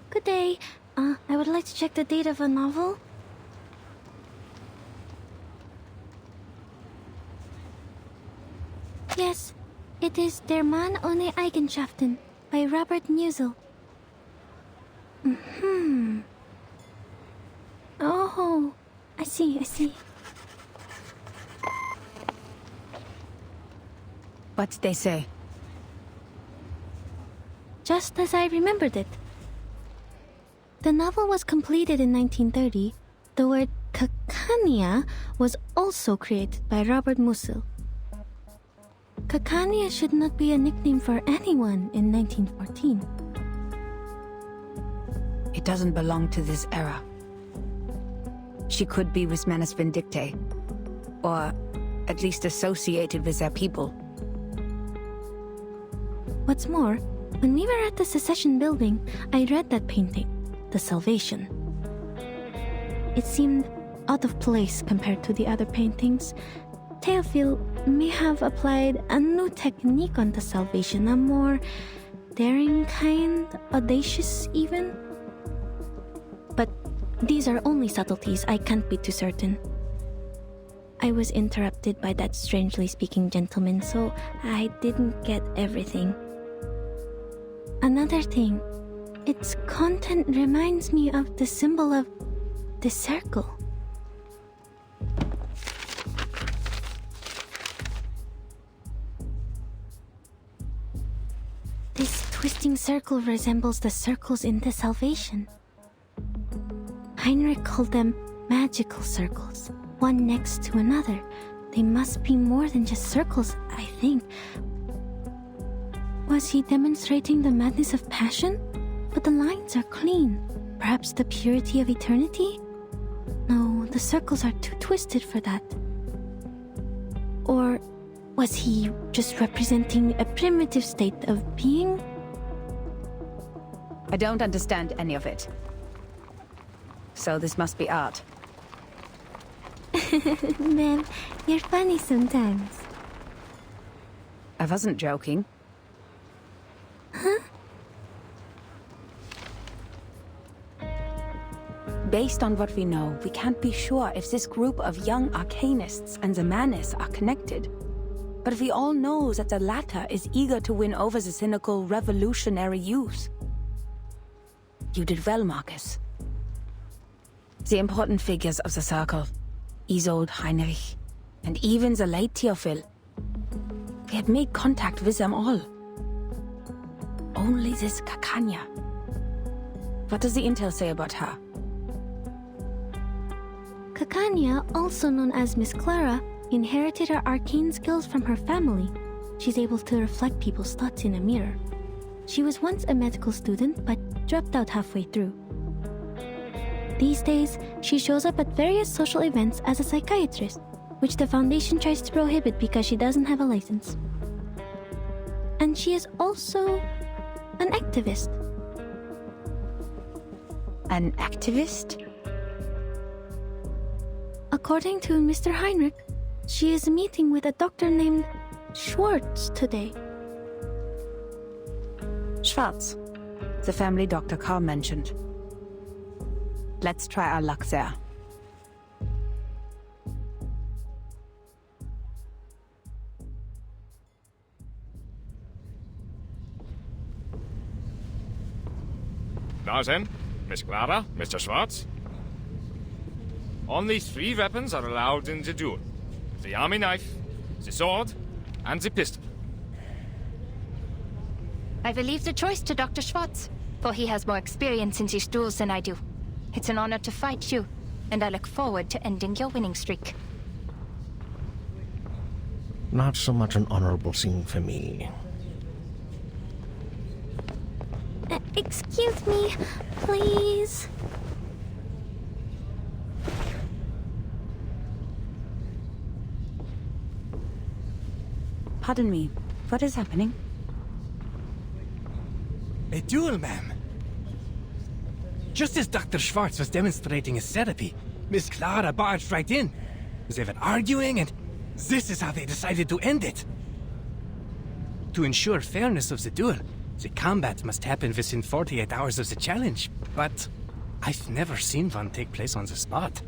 Good day. I would like to check the date of a novel. Yes, it is Der Mann ohne Eigenschaften by Robert Musil. Oh, I see. What's they say? Just as I remembered it. The novel was completed in 1930. The word Cacanea was also created by Robert Musil. Cacanea should not be a nickname for anyone in 1914. It doesn't belong to this era. She could be with Manus Vindictae, or at least associated with their people. What's more, when we were at the Secession building, I read that painting, The Salvation. It seemed out of place compared to the other paintings. Théophile may have applied a new technique on The Salvation, a more daring kind, audacious even. But these are only subtleties, I can't be too certain. I was interrupted by that strangely speaking gentleman, so I didn't get everything. Another thing, its content reminds me of the symbol of the circle. This twisting circle resembles the circles in The Salvation. Heinrich called them magical circles, one next to another. They must be more than just circles, I think. Was he demonstrating the madness of passion? But the lines are clean. Perhaps the purity of eternity? No, the circles are too twisted for that. Or was he just representing a primitive state of being? I don't understand any of it. So this must be art. Man, you're funny sometimes. I wasn't joking. Huh? Based on what we know, we can't be sure if this group of young arcanists and the Manus are connected. But we all know that the latter is eager to win over the cynical revolutionary youth. You did well, Marcus. The important figures of the circle, Isolde, Heinrich, and even the late Théophile. We had made contact with them all. Only this Cacanea. What does the intel say about her? Cacanea, also known as Miss Clara, inherited her arcane skills from her family. She's able to reflect people's thoughts in a mirror. She was once a medical student, but dropped out halfway through. These days, she shows up at various social events as a psychiatrist, which the Foundation tries to prohibit because she doesn't have a license. And she is also an activist. An activist? According to Mr. Heinrich, she is meeting with a doctor named Schwartz today. Schwartz, the family Dr. Carr mentioned. Let's try our luck there. Now then, Miss Clara, Mr. Schwartz. Only 3 weapons are allowed in the duel. The army knife, the sword, and the pistol. I will leave the choice to Dr. Schwartz, for he has more experience in these duels than I do. It's an honor to fight you, and I look forward to ending your winning streak. Not so much an honorable scene for me. Excuse me, please. Pardon me, what is happening? A duel, ma'am. Just as Dr. Schwartz was demonstrating his therapy, Miss Clara barged right in. They were arguing, and this is how they decided to end it. To ensure fairness of the duel, The combat must happen within 48 hours of the challenge, but I've never seen one take place on the spot.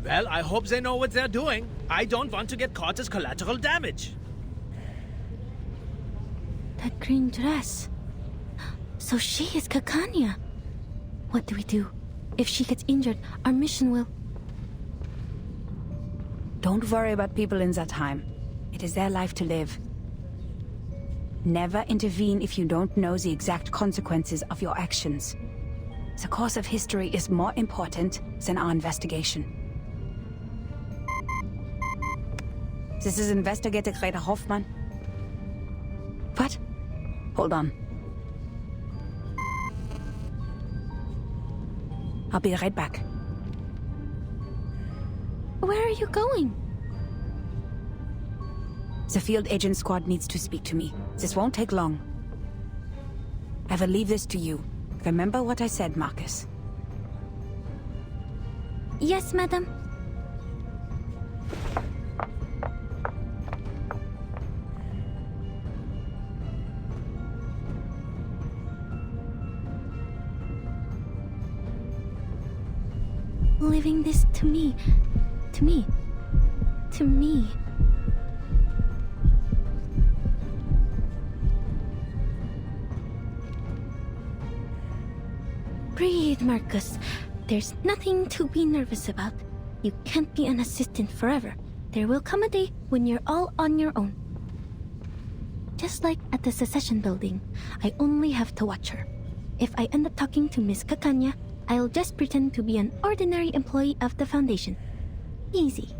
Well, I hope they know what they're doing. I don't want to get caught as collateral damage. That green dress. So she is Kakanya. What do we do? If she gets injured, our mission will... Don't worry about people in that time. It is their life to live. Never intervene if you don't know the exact consequences of your actions. The course of history is more important than our investigation. This is Investigator Greta Hoffman. What? Hold on. I'll be right back. Where are you going? The field agent squad needs to speak to me. This won't take long. I will leave this to you. Remember what I said, Marcus. Yes, madam. Leaving this to me. To me. To me. Breathe, Marcus. There's nothing to be nervous about. You can't be an assistant forever. There will come a day when you're all on your own. Just like at the Secession building, I only have to watch her. If I end up talking to Miss Kakanya, I'll just pretend to be an ordinary employee of the Foundation. Easy.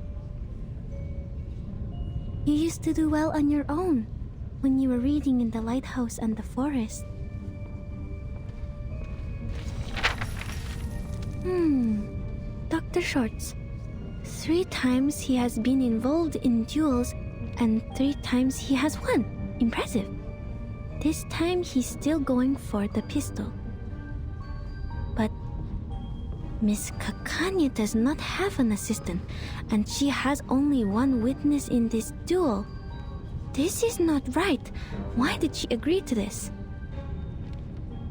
You used to do well on your own, when you were reading in the lighthouse and the forest. Dr. Schwartz. 3 times he has been involved in duels, and 3 times he has won. Impressive. This time he's still going for the pistol. But Miss Kakanya does not have an assistant, and she has only 1 witness in this duel. This is not right. Why did she agree to this?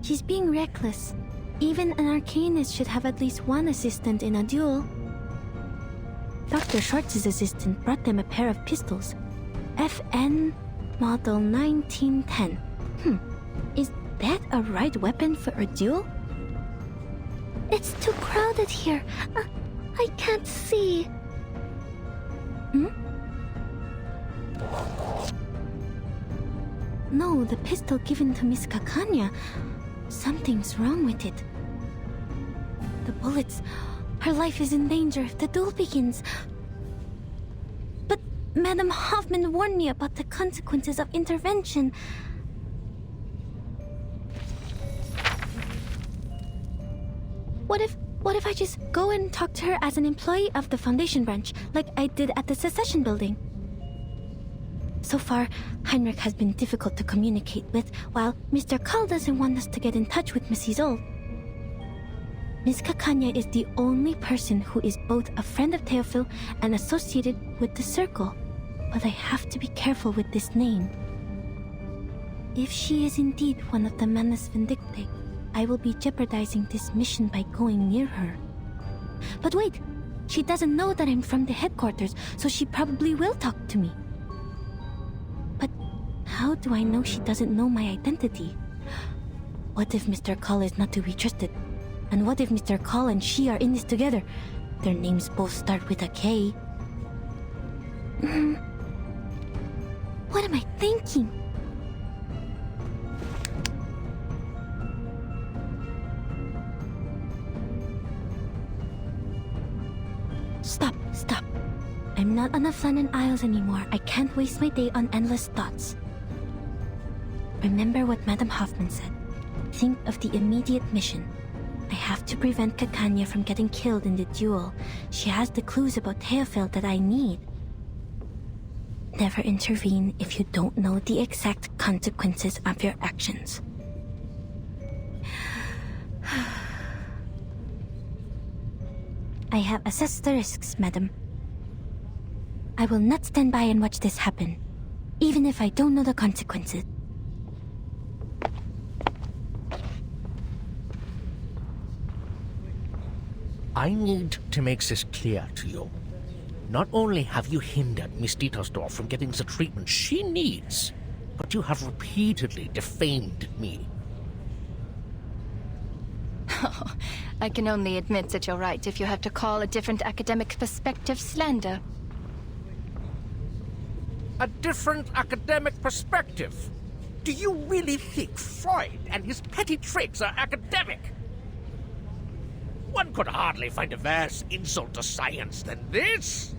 She's being reckless. Even an Arcanist should have at least 1 assistant in a duel. Dr. Schwartz's assistant brought them a pair of pistols. FN Model 1910. Is that a right weapon for a duel? It's too crowded here. I can't see. No, the pistol given to Miss Kakanya. Something's wrong with it. The bullets. Her life is in danger if the duel begins. But Madam Hoffman warned me about the consequences of intervention. What if I just go and talk to her as an employee of the Foundation branch, like I did at the Secession building? So far, Heinrich has been difficult to communicate with, while Mr. Call doesn't want us to get in touch with Mrs. Old. Miss Kakanya is the only person who is both a friend of Theophil and associated with the Circle, but I have to be careful with this name. If she is indeed one of the Manus Vindictae, I will be jeopardizing this mission by going near her. But wait, she doesn't know that I'm from the headquarters, so she probably will talk to me. But how do I know she doesn't know my identity? What if Mr. Call is not to be trusted? And what if Mr. Call and she are in this together? Their names both start with a K. What am I thinking? Stop. I'm not on the Flannan Isles anymore. I can't waste my day on endless thoughts. Remember what Madam Hoffman said. Think of the immediate mission. I have to prevent Kakanya from getting killed in the duel. She has the clues about Theophil that I need. Never intervene if you don't know the exact consequences of your actions. I have assessed the risks, madam. I will not stand by and watch this happen, even if I don't know the consequences. I need to make this clear to you. Not only have you hindered Miss Dietersdorf from getting the treatment she needs, but you have repeatedly defamed me. I can only admit that you're right if you have to call a different academic perspective slander. A different academic perspective? Do you really think Freud and his petty tricks are academic? One could hardly find a worse insult to science than this.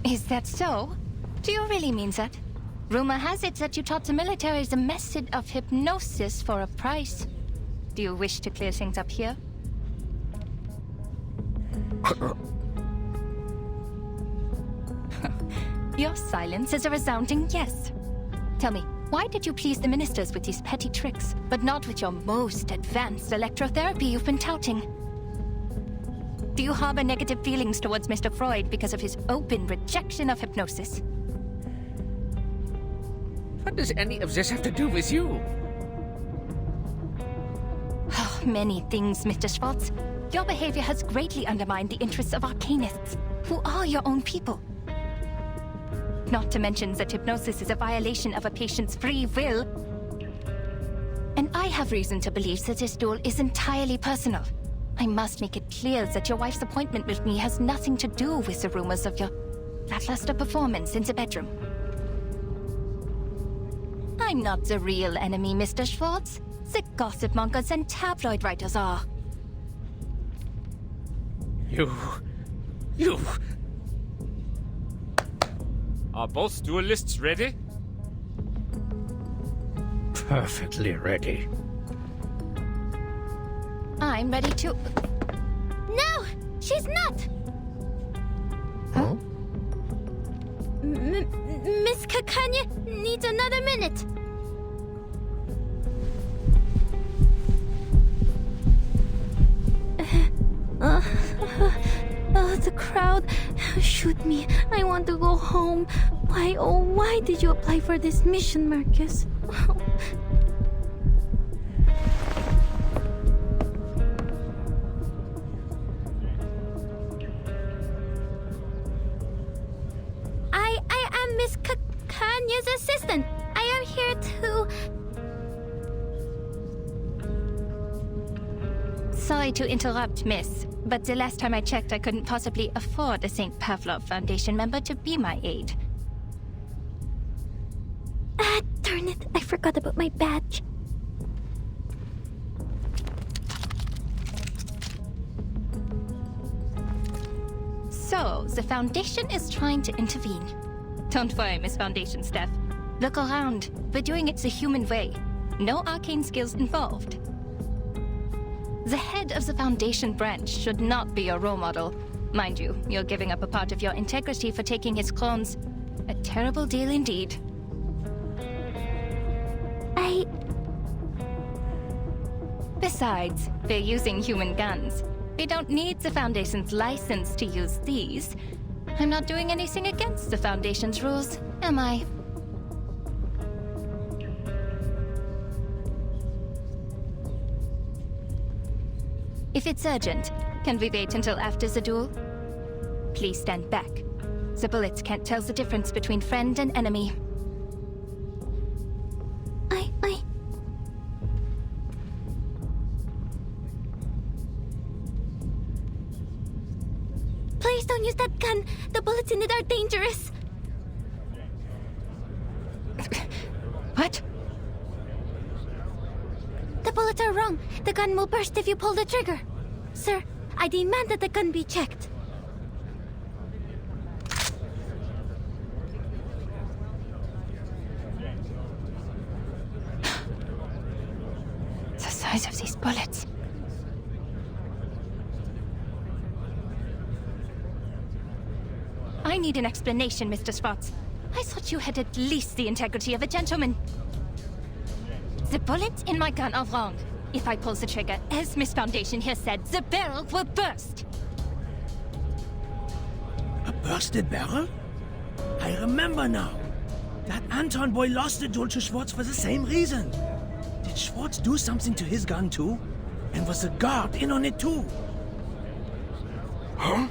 Is that so? Do you really mean that? Rumor has it that you taught the military the method of hypnosis for a price. Do you wish to clear things up here? Your silence is a resounding yes. Tell me, why did you please the ministers with these petty tricks, but not with your most advanced electrotherapy you've been touting? Do you harbor negative feelings towards Mr. Freud because of his open rejection of hypnosis? What does any of this have to do with you? Many things, Mr. Schwartz. Your behavior has greatly undermined the interests of Arcanists, who are your own people. Not to mention that hypnosis is a violation of a patient's free will. And I have reason to believe that this duel is entirely personal. I must make it clear that your wife's appointment with me has nothing to do with the rumors of your lackluster performance in the bedroom. I'm not the real enemy, Mr. Schwartz. The gossip mongers and tabloid writers are. You... Are both duelists ready? Perfectly ready. I'm ready to... No! She's not! Huh? Miss Kakanya needs another minute. The crowd. Shoot me. I want to go home. Why, oh, why did you apply for this mission, Marcus? I am Miss Kanya's assistant. I am here to... Sorry to interrupt, miss. But the last time I checked, I couldn't possibly afford a St. Pavlov Foundation member to be my aide. Ah, darn it. I forgot about my badge. So, the Foundation is trying to intervene. Don't worry, Miss Foundation staff. Look around. We're doing it the human way. No arcane skills involved. The head of the Foundation branch should not be your role model. Mind you, you're giving up a part of your integrity for taking his clones. A terrible deal indeed. Besides, they're using human guns. We don't need the Foundation's license to use these. I'm not doing anything against the Foundation's rules, am I? If it's urgent, can we wait until after the duel? Please stand back. The bullets can't tell the difference between friend and enemy. Please don't use that gun. The bullets in it are dangerous. What? The bullets are wrong. The gun will burst if you pull the trigger. Sir, I demand that the gun be checked. The size of these bullets. I need an explanation, Mr. Schwartz. I thought you had at least the integrity of a gentleman. The bullets in my gun are wrong. If I pull the trigger, as Miss Foundation here said, the barrel will burst. A bursted barrel? I remember now. That Anton boy lost the duel to Schwartz for the same reason. Did Schwartz do something to his gun too? And was a guard in on it too. Huh?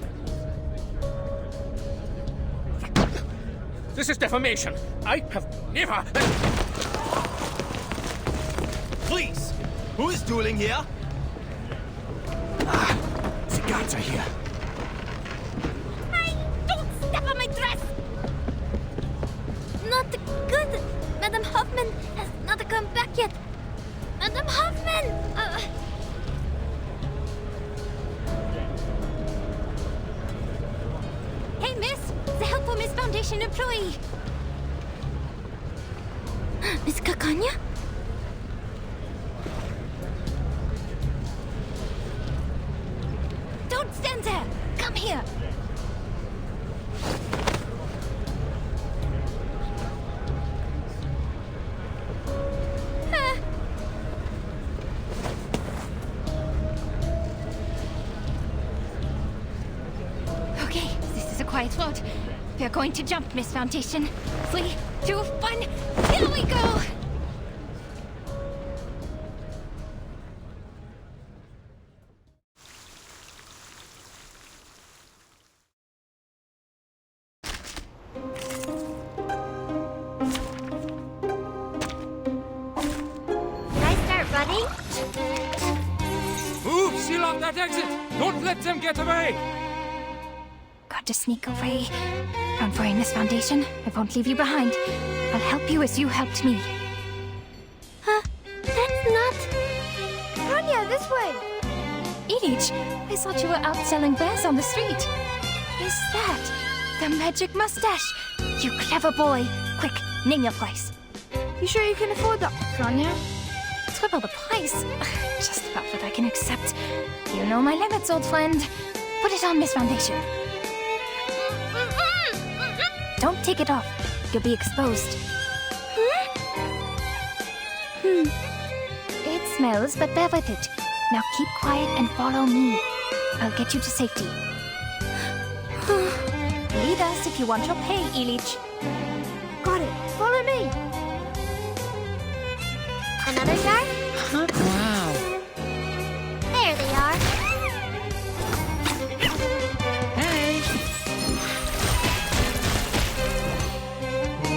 This is defamation. I have never... Please! Who is dueling here? The guards are here. Hey, don't step on my dress! Not good. Madame Hoffman has not come back yet. Madame Hoffman! Hey, miss! The Helpful Miss Foundation employee! Miss Kakanya? Don't stand there! Come here! Okay, this is a quiet ward. We are going to jump, Miss Foundation. 3, 2, 1, here we go! Can I start running? Move! Seal off that exit! Don't let them get away! Got to sneak away. Don't worry, Miss Foundation. I won't leave you behind. I'll help you as you helped me. Huh? That's not... Kanya, this way! Ilich, I thought you were out selling bears on the street. Is that the magic mustache? You clever boy. Quick, name your price. You sure you can afford that, Kanya? Triple the price? Just about what I can accept. You know my limits, old friend. Put it on, Miss Foundation. Don't take it off. You'll be exposed. It smells, but bear with it. Now keep quiet and follow me. I'll get you to safety. Lead us if you want your pay, Ilich. Got it. Follow me. Another jar? Wow. There they are. Hey.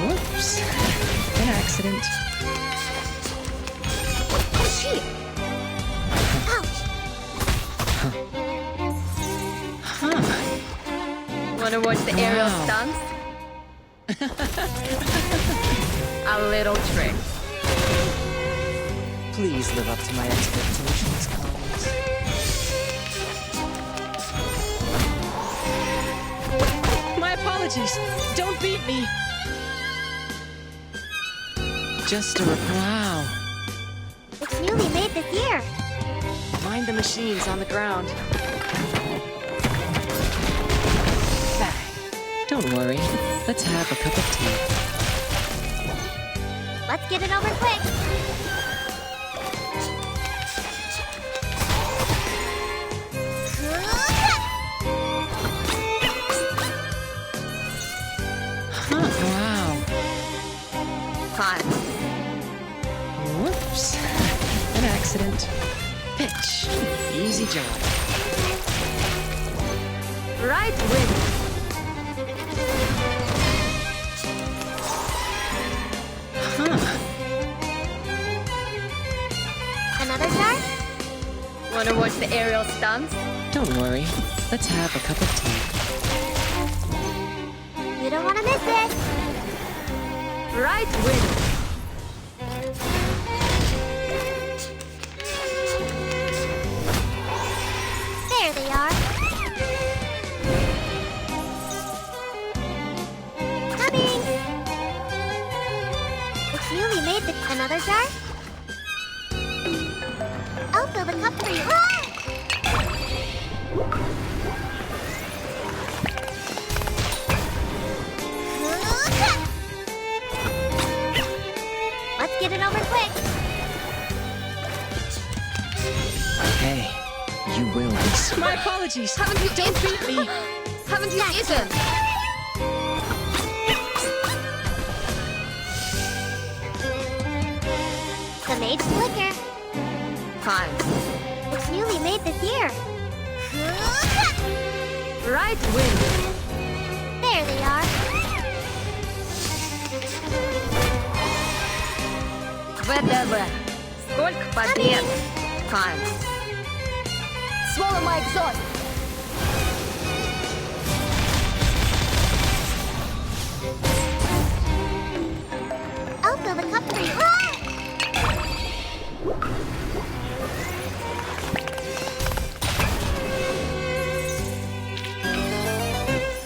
Whoops. An accident. Shit. Ouch. Wanna watch the aerial Wow. stunts? A little trick. Please live up to my expectations, Collins. My apologies. Don't beat me. Just a wow. It's newly made this year. Mind the machines on the ground. Don't worry. Let's have a cup of tea. Let's get it over quick. Wow. Fun. Whoops. An accident. Pitch. Easy job. Right wing. Another jar? Wanna watch the aerial stunts? Don't worry. Let's have a cup of tea. You don't want to miss it. Right wing. There they are. Coming. It's newly made the... Another jar? I'll fill the cup for you. Let's get it over quick. Hey, you will be sorry. My apologies. Haven't you don't beat me? Haven't you eaten? The mage flicker. Fine. It's was newly made this year. Right wing. There they are. ВДВ. Сколько побед? Times. Swallow my exhaust. I'll fill the cup for you.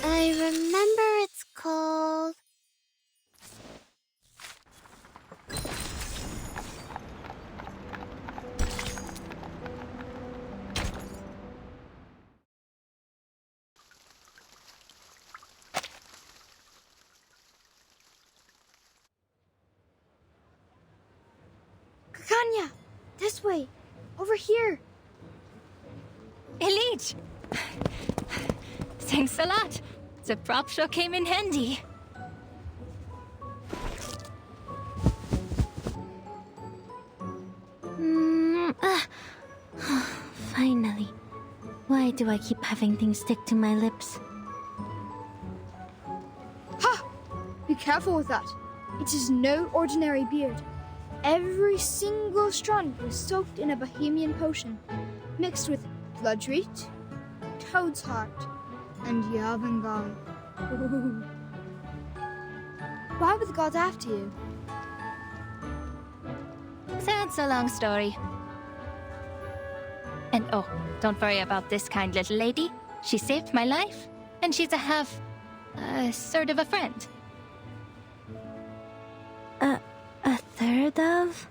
I remember it's called... Kanya! This way! Over here! Elite! Thanks a lot. The prop sure came in handy. Finally. Why do I keep having things stick to my lips? Ha! Be careful with that. It is no ordinary beard. Every single strand was soaked in a Bohemian potion, mixed with bloodroot, toad's heart, and Yavangal. Why were the gods after you? That's a long story. And oh, don't worry about this kind little lady. She saved my life, and she's sort of a friend. A third of?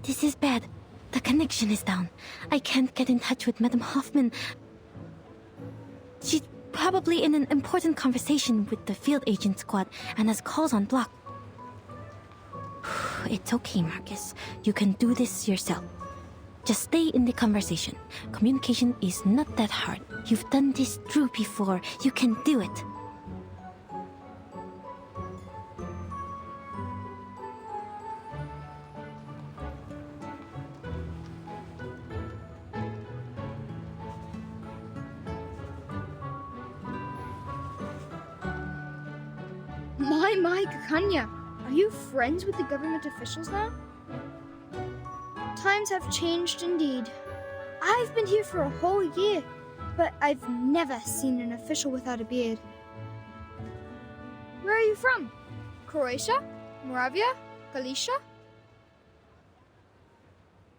This is bad. The connection is down. I can't get in touch with Madame Hoffman. She's probably in an important conversation with the field agent squad and has calls on block. It's okay, Marcus. You can do this yourself. Just stay in the conversation. Communication is not that hard. You've done this through before. You can do it. My, Kanya! Are you friends with the government officials now? Times have changed indeed. I've been here for a whole year, but I've never seen an official without a beard. Where are you from? Croatia? Moravia? Galicia?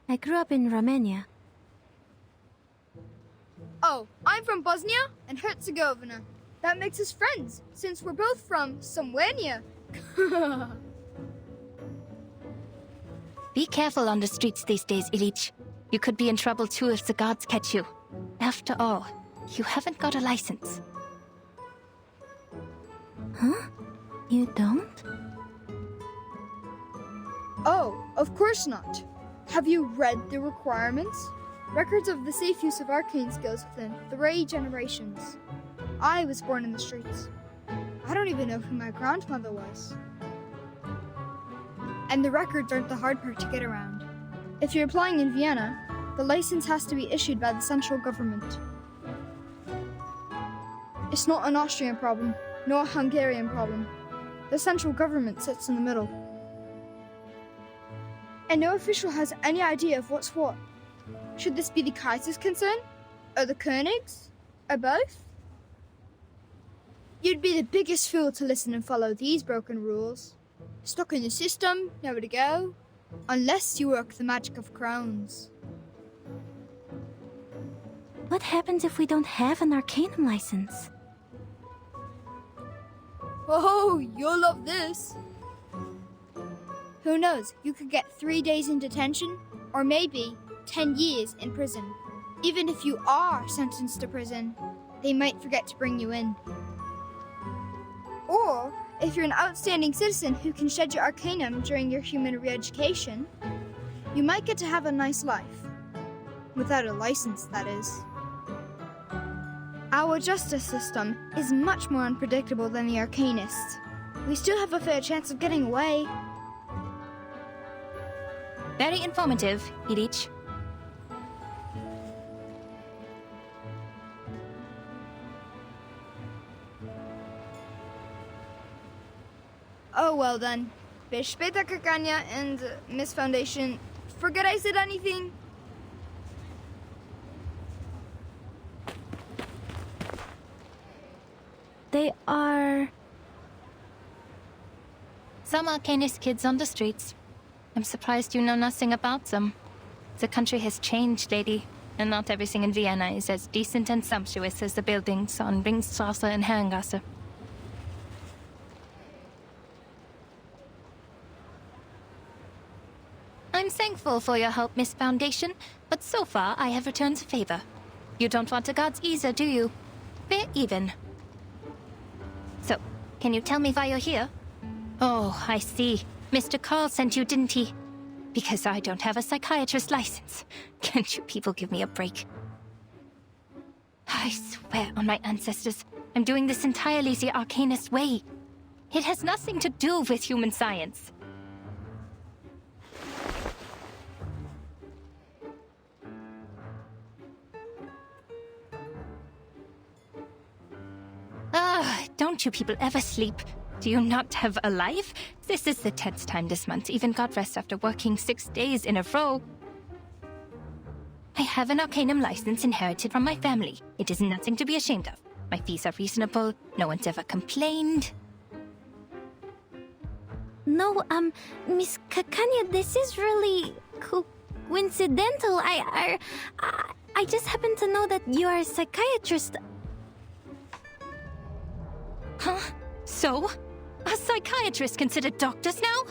I grew up in Romania. Oh, I'm from Bosnia and Herzegovina. That makes us friends, since we're both from somewhere near. Be careful on the streets these days, Ilich. You could be in trouble too if the gods catch you. After all, you haven't got a license. Huh? You don't? Oh, of course not. Have you read the requirements? Records of the safe use of arcane skills within 3 generations. I was born in the streets. I don't even know who my grandmother was. And the records aren't the hard part to get around. If you're applying in Vienna, the license has to be issued by the central government. It's not an Austrian problem, nor a Hungarian problem. The central government sits in the middle. And no official has any idea of what's what. Should this be the Kaiser's concern? Or the König's? Or both? You'd be the biggest fool to listen and follow these broken rules. Stuck in the system, nowhere to go. Unless you work the magic of crowns. What happens if we don't have an Arcanum license? Oh, you'll love this. Who knows, you could get 3 days in detention, or maybe 10 years in prison. Even if you are sentenced to prison, they might forget to bring you in. Or, if you're an outstanding citizen who can shed your arcanum during your human re-education, you might get to have a nice life. Without a license, that is. Our justice system is much more unpredictable than the Arcanists. We still have a fair chance of getting away, Very informative, Ilich. Oh, well then. Bis später, Kakanya and Miss Foundation. Forget I said anything? They are... Some Arcanist kids on the streets. I'm surprised you know nothing about them. The country has changed, lady, and not everything in Vienna is as decent and sumptuous as the buildings on Ringstrasse and Herrengasse. I'm thankful for your help, Miss Foundation, but so far I have returned the favor. You don't want the gods either, do you? We're even. So, can you tell me why you're here? Oh, I see. Mr. Carl sent you, didn't he? Because I don't have a psychiatrist license. Can't you people give me a break? I swear on my ancestors, I'm doing this entirely the Arcanist way. It has nothing to do with human science. Don't you people ever sleep? Do you not have a life? This is the 10th time this month. Even got rest after working 6 days in a row. I have an Arcanum license inherited from my family. It is nothing to be ashamed of. My fees are reasonable. No one's ever complained. No, Miss Kakanya, this is really coincidental. I just happen to know that you are a psychiatrist. Huh? So? Are psychiatrists considered doctors now?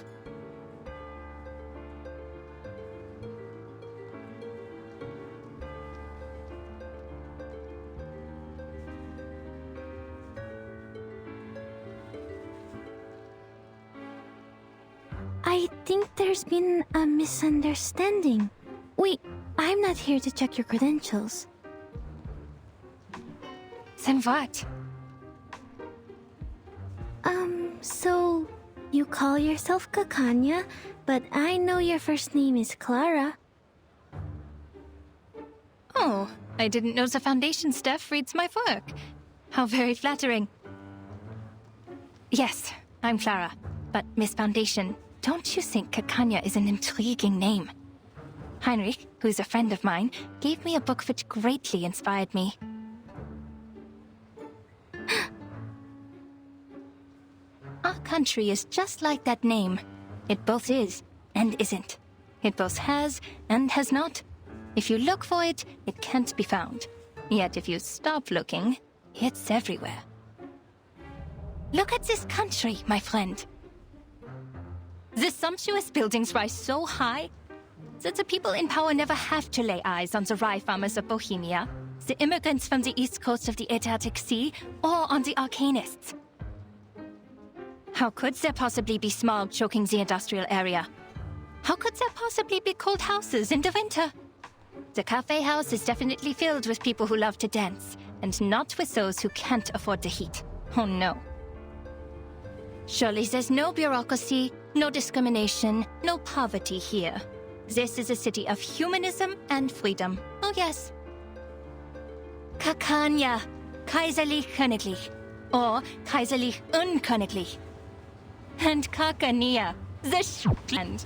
I think there's been a misunderstanding. Wait, I'm not here to check your credentials. Then what? So you call yourself Kakanya, but I know your first name is Clara. Oh, I didn't know the Foundation staff reads my work. How very flattering. Yes, I'm Clara, but Miss Foundation, don't you think Kakanya is an intriguing name? Heinrich, who's a friend of mine, gave me a book which greatly inspired me. Our country is just like that name. It both is and isn't. It both has and has not. If you look for it, it can't be found. Yet if you stop looking, it's everywhere. Look at this country, my friend. The sumptuous buildings rise so high that the people in power never have to lay eyes on the rye farmers of Bohemia, the immigrants from the east coast of the Adriatic Sea, or on the Arcanists. How could there possibly be smog choking the industrial area? How could there possibly be cold houses in the winter? The cafe house is definitely filled with people who love to dance, and not with those who can't afford the heat. Oh no. Surely there's no bureaucracy, no discrimination, no poverty here. This is a city of humanism and freedom. Oh yes. Kakanya, Kaiserlich Königlich, or Kaiserlich Unköniglich. And Kakania, the land.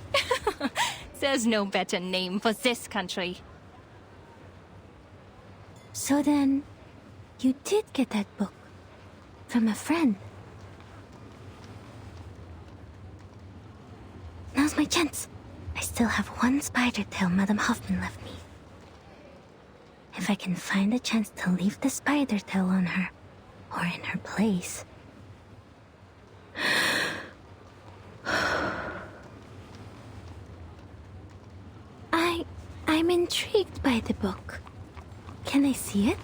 There's no better name for this country. So then, you did get that book from a friend. Now's my chance. I still have one spider tail Madame Hoffman left me. If I can find a chance to leave the spider tail on her, or in her place. I'm intrigued by the book. Can I see it?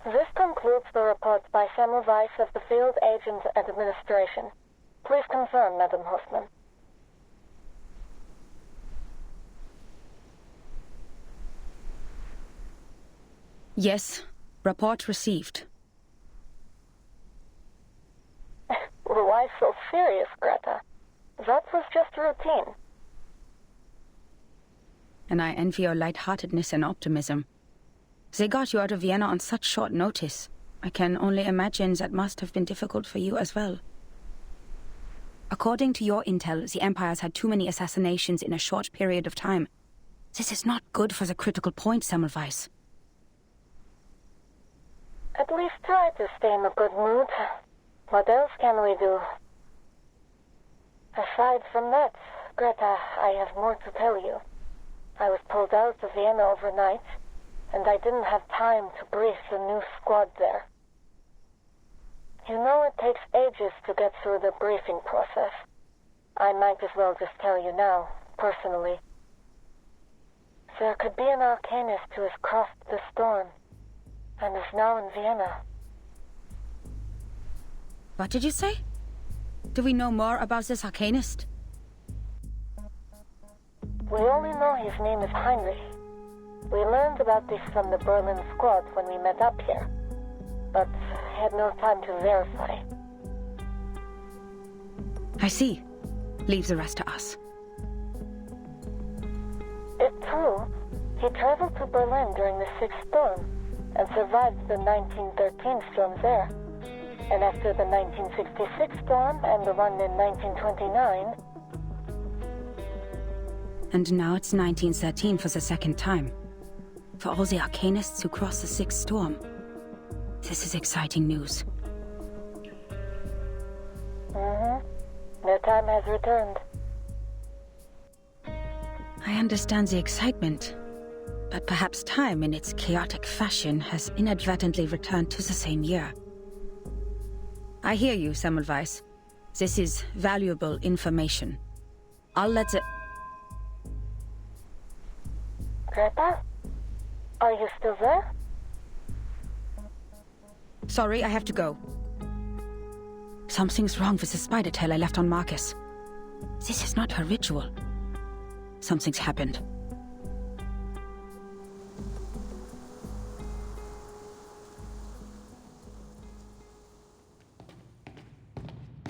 This concludes the report by Samuel Weiss of the Field Agent Administration. Please confirm, Madam Hoffman. Yes. Report received. Why so serious, Greta? That was just routine. And I envy your lightheartedness and optimism. They got you out of Vienna on such short notice. I can only imagine that must have been difficult for you as well. According to your intel, the Empire's had too many assassinations in a short period of time. This is not good for the critical point, Semmelweis. At least try to stay in a good mood. What else can we do? Aside from that, Greta, I have more to tell you. I was pulled out of Vienna overnight, and I didn't have time to brief the new squad there. You know it takes ages to get through the briefing process. I might as well just tell you now, personally. There could be an Arcanist who has crossed the storm, and is now in Vienna. What did you say? Do we know more about this Arcanist? We only know his name is Heinrich. We learned about this from the Berlin squad when we met up here, but had no time to verify. I see. Leave the rest to us. It's true. He traveled to Berlin during the Sixth Storm, and survived the 1913 storm there. And after the 1966 storm and the one in 1929... And now it's 1913 for the second time. For all the Arcanists who crossed the Sixth Storm. This is exciting news. Their time has returned. I understand the excitement, but perhaps time in its chaotic fashion has inadvertently returned to the same year. I hear you, Semmelweis. This is valuable information. I'll let the... Greta? Are you still there? Sorry, I have to go. Something's wrong with the spider tail I left on Marcus. This is not her ritual. Something's happened.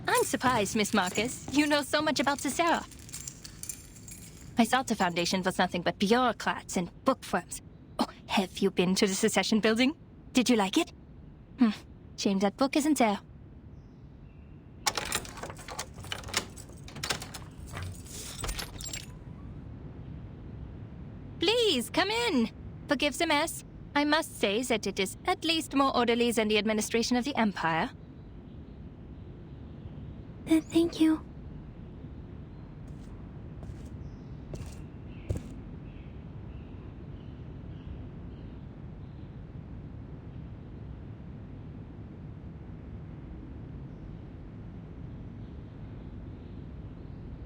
I'm surprised, Miss Marcus. You know so much about Cicera. I thought the Foundation was nothing but bureaucrats and bookworms. Oh, have you been to the Secession Building? Did you like it? Shame that book isn't there. Please, come in. Forgive the mess. I must say that it is at least more orderly than the administration of the Empire. Thank you.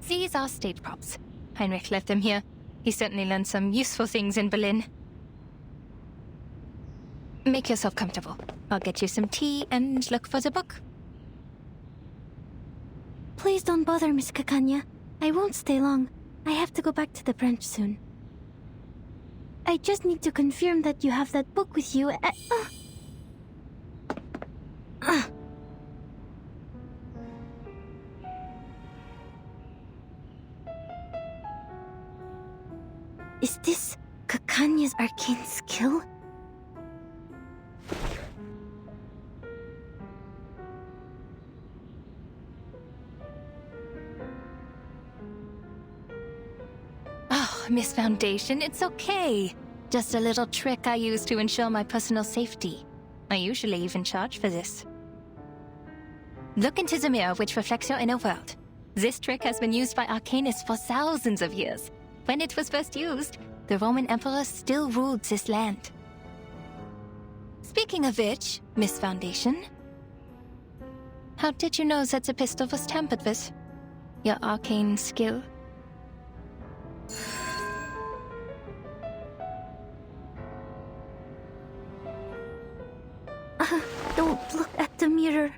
These are state props. Heinrich left them here. He certainly learned some useful things in Berlin. Make yourself comfortable. I'll get you some tea and look for the book. Please don't bother, Miss Kakanya. I won't stay long. I have to go back to the branch soon. I just need to confirm that you have that book with you. Is this Kakanya's arcane skill? Oh, Miss Foundation, it's okay. Just a little trick I use to ensure my personal safety. I usually even charge for this. Look into the mirror which reflects your inner world. This trick has been used by Arcanists for thousands of years. When it was first used, the Roman Emperor still ruled this land. Speaking of which, Miss Foundation, how did you know that the pistol was tampered with? Your arcane skill? Don't look at the mirror.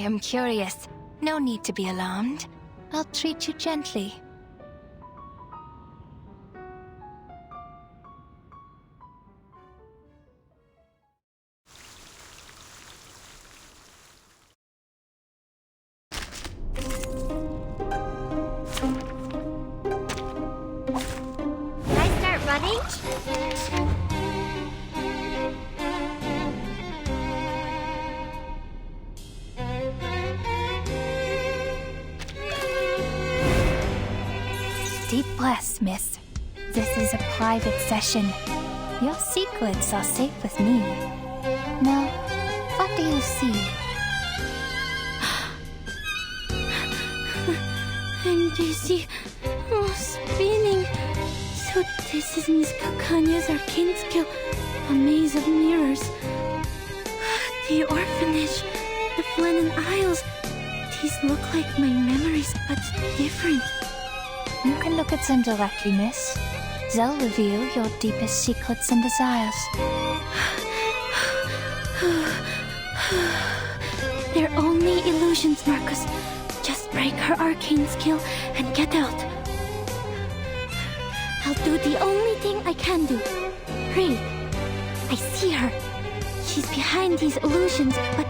am curious. No need to be alarmed. I'll treat you gently. Can I start running? Deep breaths, miss. This is a private session. Your secrets are safe with me. Now, what do you see? I'm dizzy. Oh, spinning. So this is Miss Calcagna's arcane skill. A maze of mirrors. The orphanage. The Flennon Isles. These look like my memories, but different. You can look at them directly, miss. They'll reveal your deepest secrets and desires. They're only illusions, Marcus. Just break her arcane skill and get out. I'll do the only thing I can do. Read. I see her. She's behind these illusions, but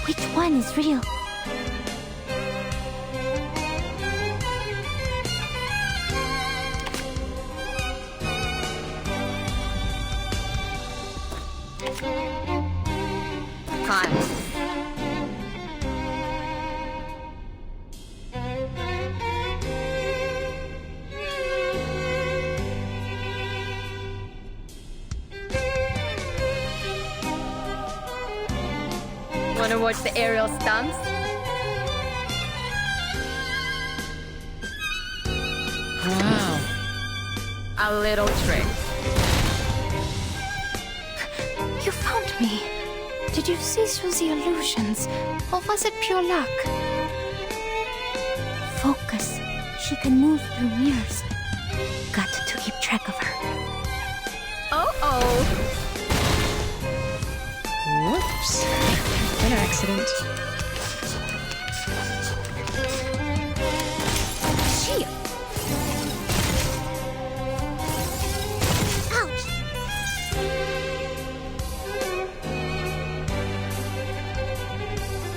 which one is real? Wanna watch the aerial stunts? Wow. A little trick. You found me. Did you see through the illusions, or was it pure luck? Focus. She can move through mirrors. Got to keep track of her. Oh-oh! Whoops. An accident. She. Ouch!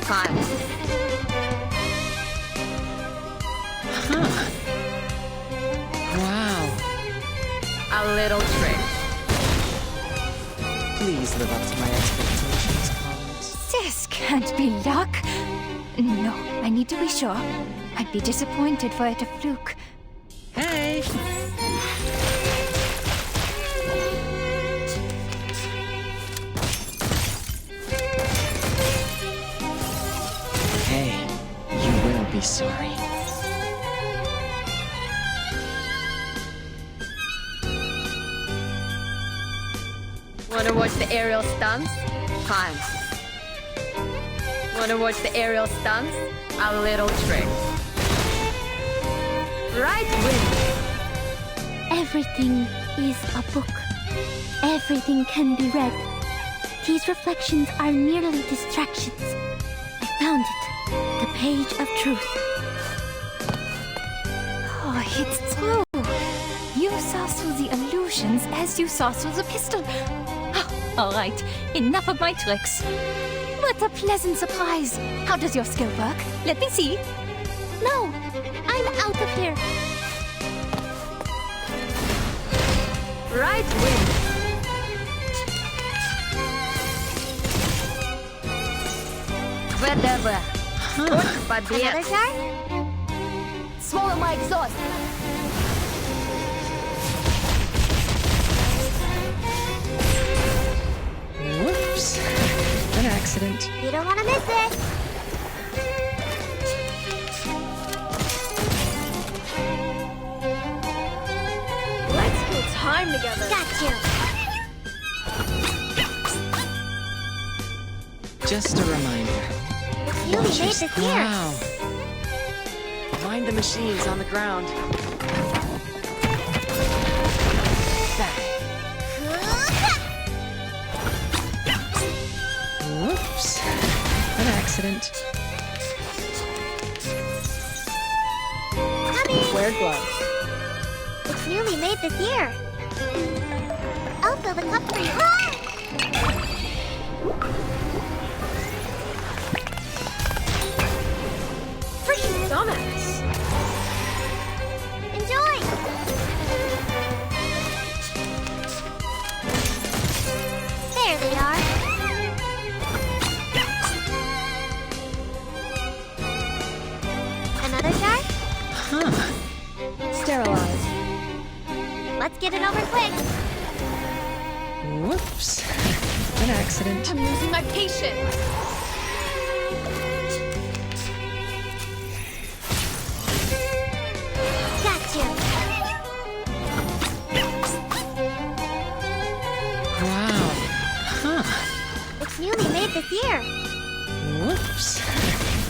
Time. Huh. Wow. A little trick. Please live up to my expectations, Collins. This can't be luck. No, I need to be sure. I'd be disappointed for it a fluke. Hey! Hey, you will be sorry. Wanna watch the aerial stunts? Time. Wanna watch the aerial stunts? A little trick. Right wing. Everything is a book. Everything can be read. These reflections are merely distractions. I found it. The page of truth. Oh, it's true. You saw through the illusions as you saw through the pistol. All right, enough of my tricks. What a pleasant surprise. How does your skill work? Let me see. No! I'm out of here! Right wing. Whatever. Another turn? Swallow my exhaust. Whoops. An accident. You don't want to miss it! Let's kill time together. Got you! Just a reminder. You made this here! Wow. Mind the machines on the ground. Whoops. An accident. wear gloves. It's newly made this year. I'll fill the cup for you. Freaking dumbass! Enjoy! There they are. Another jar? Sterilized. Let's get it over quick. Whoops. An accident. I'm losing my patience. Gotcha. Wow. Huh. It's newly made this year. Whoops.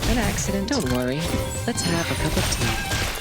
An accident. Don't worry. Let's have a cup of tea.